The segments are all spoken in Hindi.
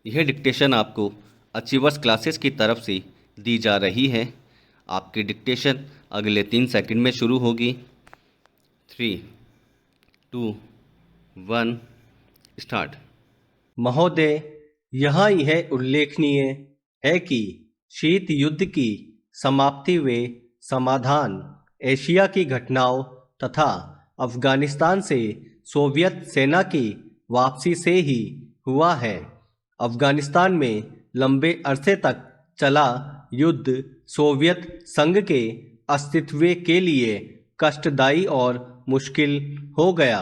यह डिक्टेशन आपको अचीवर्स क्लासेस की तरफ से दी जा रही है। आपकी डिक्टेशन अगले 3 सेकंड में शुरू होगी। 3, 2, 1 स्टार्ट। महोदय, यहाँ यह उल्लेखनीय है कि शीत युद्ध की समाप्ति व समाधान एशिया की घटनाओं तथा अफगानिस्तान से सोवियत सेना की वापसी से ही हुआ है। अफगानिस्तान में लंबे अरसे तक चला युद्ध सोवियत संघ के अस्तित्व के लिए कष्टदायी और मुश्किल हो गया।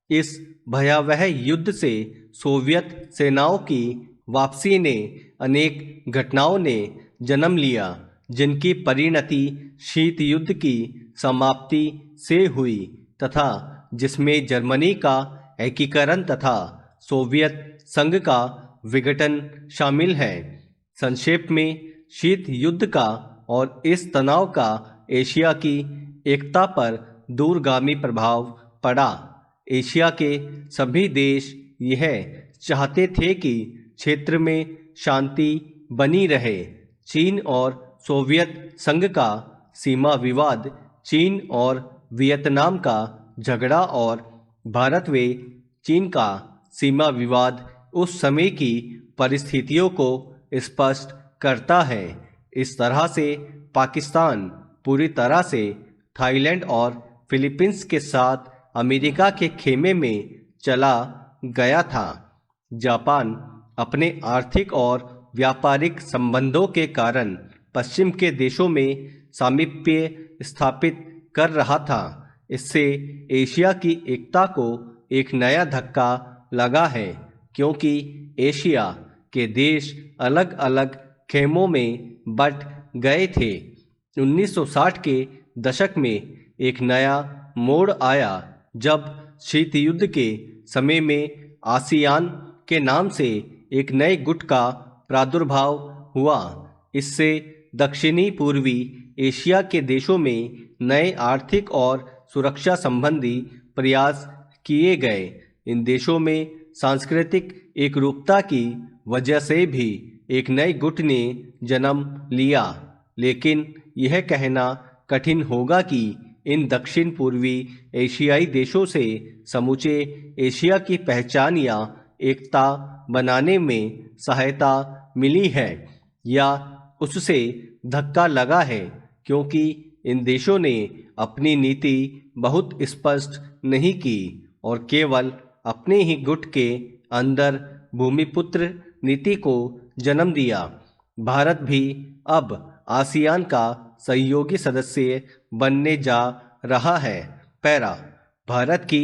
इस भयावह युद्ध से सोवियत सेनाओं की वापसी ने अनेक घटनाओं ने जन्म लिया, जिनकी परिणति शीत युद्ध की समाप्ति से हुई तथा जिसमें जर्मनी का एकीकरण तथा सोवियत संघ का विघटन शामिल है। संक्षेप में, शीत युद्ध का और इस तनाव का एशिया की एकता पर दूरगामी प्रभाव पड़ा। एशिया के सभी देश यह चाहते थे कि क्षेत्र में शांति बनी रहे। चीन और सोवियत संघ का सीमा विवाद, चीन और वियतनाम का झगड़ा और भारत व चीन का सीमा विवाद उस समय की परिस्थितियों को स्पष्ट करता है। इस तरह से पाकिस्तान पूरी तरह से थाईलैंड और फिलीपींस के साथ अमेरिका के खेमे में चला गया था। जापान अपने आर्थिक और व्यापारिक संबंधों के कारण पश्चिम के देशों में सामीप्य स्थापित कर रहा था। इससे एशिया की एकता को एक नया धक्का लगा है, क्योंकि एशिया के देश अलग अलग खेमों में बंट गए थे। 1960 के दशक में एक नया मोड़ आया, जब शीत युद्ध के समय में आसियान के नाम से एक नए गुट का प्रादुर्भाव हुआ। इससे दक्षिणी पूर्वी एशिया के देशों में नए आर्थिक और सुरक्षा संबंधी प्रयास किए गए। इन देशों में सांस्कृतिक एकरूपता की वजह से भी एक नए गुट ने जन्म लिया, लेकिन यह कहना कठिन होगा कि इन दक्षिण पूर्वी एशियाई देशों से समूचे एशिया की पहचान या एकता बनाने में सहायता मिली है या उससे धक्का लगा है, क्योंकि इन देशों ने अपनी नीति बहुत स्पष्ट नहीं की और केवल अपने ही गुट के अंदर भूमिपुत्र नीति को जन्म दिया। भारत भी अब आसियान का सहयोगी सदस्य बनने जा रहा है। पैरा, भारत की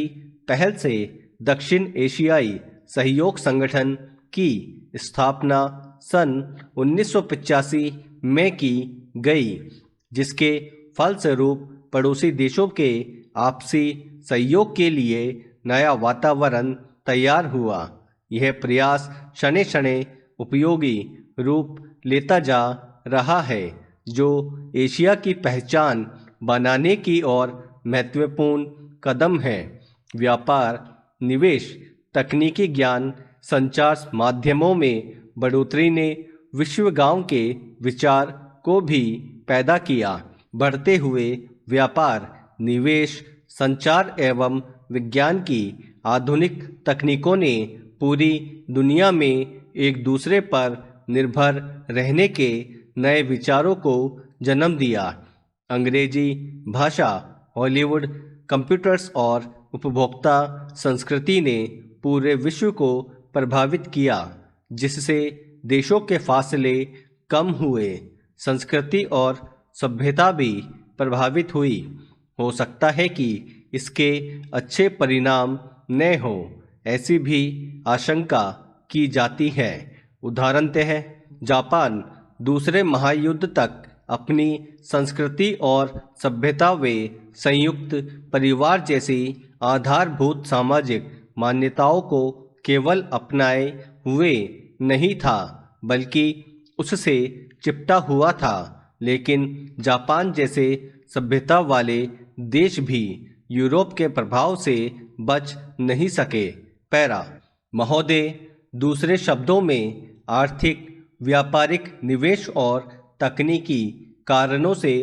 पहल से दक्षिण एशियाई सहयोग संगठन की स्थापना सन 1985 में की गई, जिसके फलस्वरूप पड़ोसी देशों के आपसी सहयोग के लिए नया वातावरण तैयार हुआ। यह प्रयास क्षणे क्षणे उपयोगी रूप लेता जा रहा है, जो एशिया की पहचान बनाने की ओर महत्वपूर्ण कदम है। व्यापार, निवेश, तकनीकी ज्ञान, संचार माध्यमों में बढ़ोतरी ने विश्व गांव के विचार को भी पैदा किया। बढ़ते हुए व्यापार, निवेश, संचार एवं विज्ञान की आधुनिक तकनीकों ने पूरी दुनिया में एक दूसरे पर निर्भर रहने के नए विचारों को जन्म दिया। अंग्रेजी भाषा, हॉलीवुड, कंप्यूटर्स और उपभोक्ता संस्कृति ने पूरे विश्व को प्रभावित किया, जिससे देशों के फासले कम हुए। संस्कृति और सभ्यता भी प्रभावित हुई। हो सकता है कि इसके अच्छे परिणाम न हो, ऐसी भी आशंका की जाती है। उदाहरणतः जापान दूसरे महायुद्ध तक अपनी संस्कृति और सभ्यता व संयुक्त परिवार जैसी आधारभूत सामाजिक मान्यताओं को केवल अपनाए हुए नहीं था, बल्कि उससे चिपटा हुआ था। लेकिन जापान जैसे सभ्यता वाले देश भी यूरोप के प्रभाव से बच नहीं सके। पैरा, महोदय, दूसरे शब्दों में आर्थिक, व्यापारिक निवेश और तकनीकी कारणों से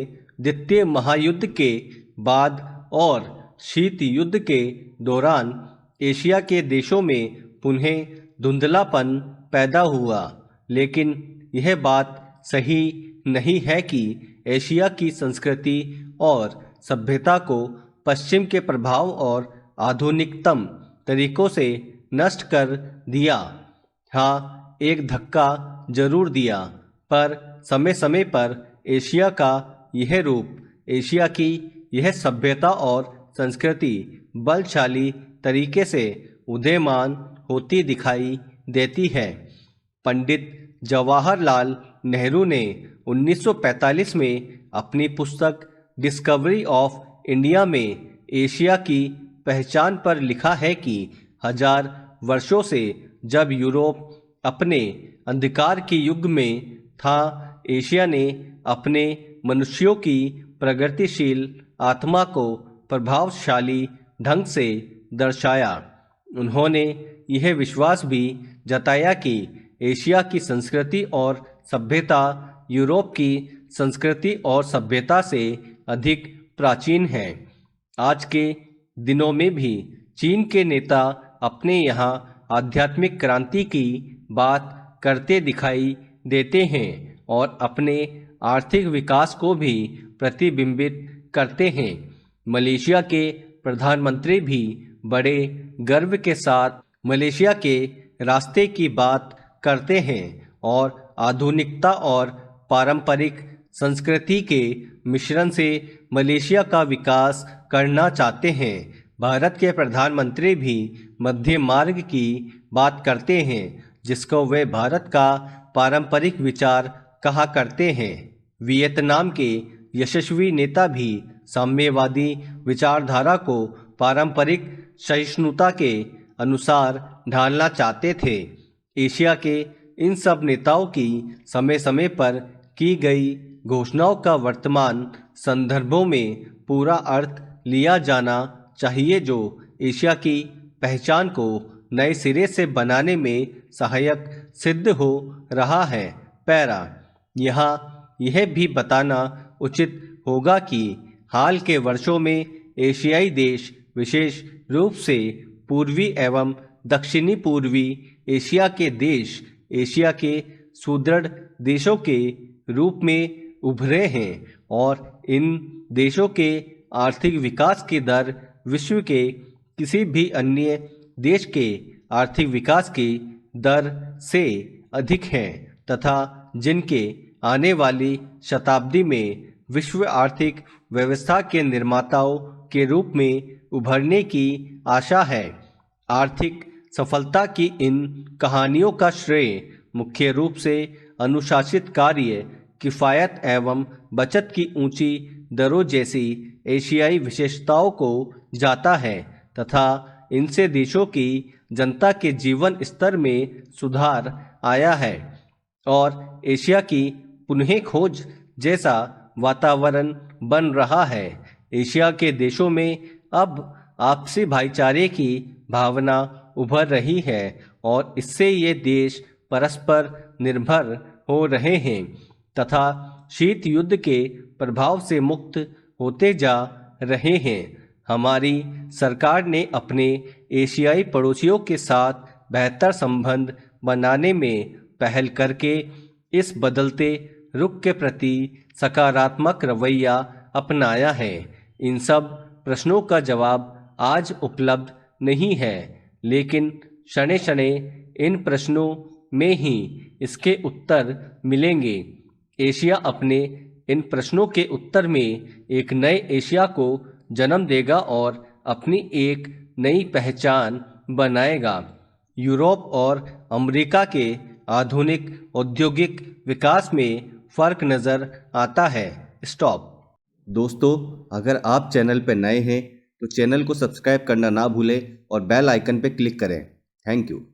द्वितीय महायुद्ध के बाद और शीत युद्ध के दौरान एशिया के देशों में पुनः धुंधलापन पैदा हुआ। लेकिन यह बात सही नहीं है कि एशिया की संस्कृति और सभ्यता को पश्चिम के प्रभाव और आधुनिकतम तरीकों से नष्ट कर दिया। हाँ, एक धक्का जरूर दिया, पर समय समय पर एशिया का यह रूप, एशिया की यह सभ्यता और संस्कृति बलशाली तरीके से उदीयमान होती दिखाई देती है। पंडित जवाहरलाल नेहरू ने 1945 में अपनी पुस्तक डिस्कवरी ऑफ इंडिया में एशिया की पहचान पर लिखा है कि 1000 वर्षों से जब यूरोप अपने अंधकार के युग में था, एशिया ने अपने मनुष्यों की प्रगतिशील आत्मा को प्रभावशाली ढंग से दर्शाया। उन्होंने यह विश्वास भी जताया कि एशिया की संस्कृति और सभ्यता यूरोप की संस्कृति और सभ्यता से अधिक प्राचीन है। आज के दिनों में भी चीन के नेता अपने यहाँ आध्यात्मिक क्रांति की बात करते दिखाई देते हैं और अपने आर्थिक विकास को भी प्रतिबिंबित करते हैं। मलेशिया के प्रधानमंत्री भी बड़े गर्व के साथ मलेशिया के रास्ते की बात करते हैं और आधुनिकता और पारंपरिक संस्कृति के मिश्रण से मलेशिया का विकास करना चाहते हैं। भारत के प्रधानमंत्री भी मध्य मार्ग की बात करते हैं, जिसको वे भारत का पारंपरिक विचार कहा करते हैं। वियतनाम के यशस्वी नेता भी साम्यवादी विचारधारा को पारंपरिक सहिष्णुता के अनुसार ढालना चाहते थे। एशिया के इन सब नेताओं की समय समय पर की गई घोषणाओं का वर्तमान संदर्भों में पूरा अर्थ लिया जाना चाहिए, जो एशिया की पहचान को नए सिरे से बनाने में सहायक सिद्ध हो रहा है। पैरा, यहाँ यह भी बताना उचित होगा कि हाल के वर्षों में एशियाई देश, विशेष रूप से पूर्वी एवं दक्षिणी पूर्वी एशिया के देश, एशिया के सुदृढ़ देशों के रूप में उभरे हैं और इन देशों के आर्थिक विकास की दर विश्व के किसी भी अन्य देश के आर्थिक विकास की दर से अधिक है तथा जिनके आने वाली शताब्दी में विश्व आर्थिक व्यवस्था के निर्माताओं के रूप में उभरने की आशा है। आर्थिक सफलता की इन कहानियों का श्रेय मुख्य रूप से अनुशासित कार्य, किफ़ायत एवं बचत की ऊंची दरों जैसी एशियाई विशेषताओं को जाता है तथा इनसे देशों की जनता के जीवन स्तर में सुधार आया है और एशिया की पुनः खोज जैसा वातावरण बन रहा है। एशिया के देशों में अब आपसी भाईचारे की भावना उभर रही है और इससे ये देश परस्पर निर्भर हो रहे हैं तथा शीत युद्ध के प्रभाव से मुक्त होते जा रहे हैं। हमारी सरकार ने अपने एशियाई पड़ोसियों के साथ बेहतर संबंध बनाने में पहल करके इस बदलते रुख के प्रति सकारात्मक रवैया अपनाया है। इन सब प्रश्नों का जवाब आज उपलब्ध नहीं है, लेकिन शने शने इन प्रश्नों में ही इसके उत्तर मिलेंगे। एशिया अपने इन प्रश्नों के उत्तर में एक नए एशिया को जन्म देगा और अपनी एक नई पहचान बनाएगा। यूरोप और अमेरिका के आधुनिक औद्योगिक विकास में फ़र्क नज़र आता है। स्टॉप। दोस्तों, अगर आप चैनल पर नए हैं तो चैनल को सब्सक्राइब करना ना भूलें और बेल आइकन पर क्लिक करें। Thank you.